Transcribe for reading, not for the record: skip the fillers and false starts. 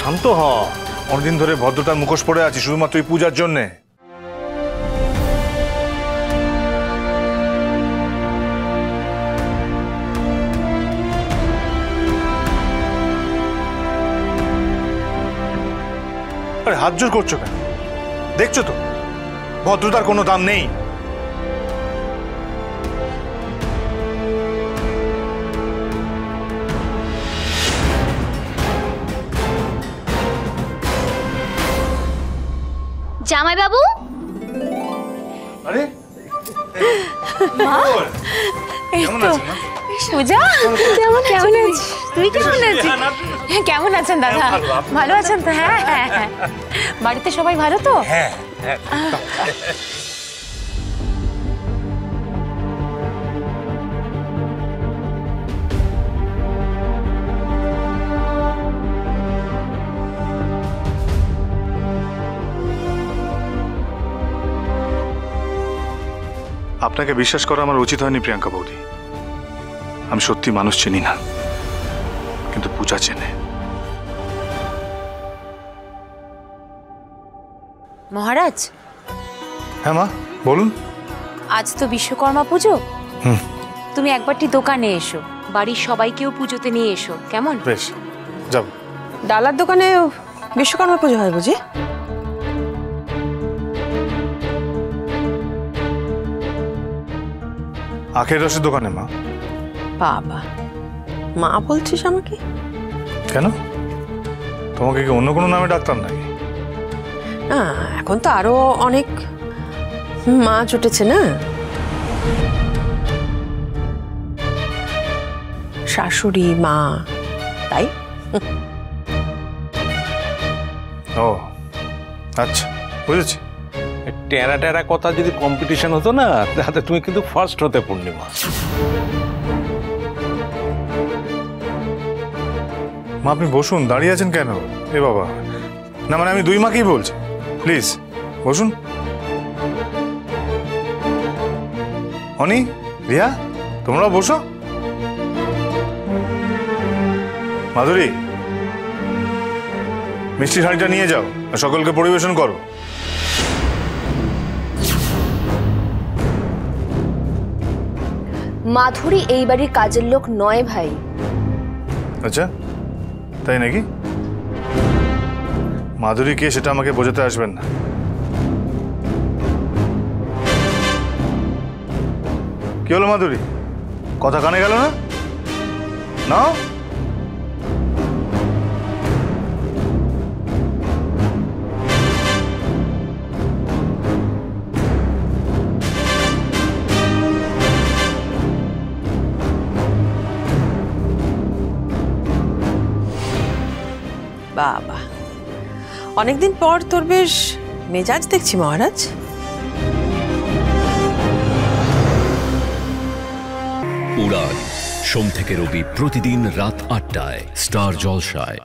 শান্ত হ। অনেকদিন ধরে ভদ্রতার মুখোশ পড়ে আছি শুধুমাত্র এই পূজার জন্যে। আরে হাত জোর করছো কেন? দেখছো তো ভদ্রতার কোনো দাম নেই। জামাই বাবু, আরে কেমন আছেন মা? পূজা কেমন আছিস? তুই কেমন আছিস? কেমন আছেন দাদা? ভালো আছেন তো? হ্যাঁ হ্যাঁ হ্যাঁ। বাড়িতে সবাই ভালো তো? হ্যাঁ। আপনাকে বিশ্বাস করা আমার উচিত হয়নি প্রিয়াঙ্কা বৌদি। আমি সত্যি মানুষ চিনি না, কিন্তু পূজা চেনে। মহারাজ, হ্যাঁ মা বলুন। আজ তো বিশ্বকর্মা পুজো। তুমি একবারটি দোকানে এসো, বাড়ির সবাইকেও পুজোতে নিয়ে এসো, কেমন? বেশ, যাব। ডালার দোকানে বিশ্বকর্মা পুজো হয় বুঝি? আখের রসের দোকানে মা। বাবা, মা বলছিস আমাকে? কেন, তোমাকে কি অন্য কোনো নামে ডাকতাম নাকি? না, এখন তো আরো অনেক মা জুটেছে না, শাশুড়ি মা, তাই। ও আচ্ছা, বুঝেছি। টেরা টেরা কথা যদি কম্পিটিশন হতো না, তাহলে তুমি কিন্তু ফার্স্ট হতে পূর্ণিমা। মা আপনি বসুন, দাঁড়িয়ে আছেন কেন? এ বাবা, না মানে আমি দুই মাকেই বলছি, প্লিজ বসুন। অনি, রিয়া, তোমরাও বসো। মাধুরী, মিষ্টির হাঁড়িটা নিয়ে যাও আর সকলকে পরিবেশন করো। মাধুরী এই বাড়ির কাজের লোক নয় ভাই। আচ্ছা, তাই নাকি? মাধুরী কে সেটা আমাকে বোঝাতে আসবেন না। কি হলো মাধুরী, কথা কানে গেল না? নাও। বাবা, অনেকদিন পর তোর বেশ মেজাজ দেখছি মহারাজ। উড়ান সোম থেকে রবি প্রতিদিন রাত ৮টায় স্টার জলসায়।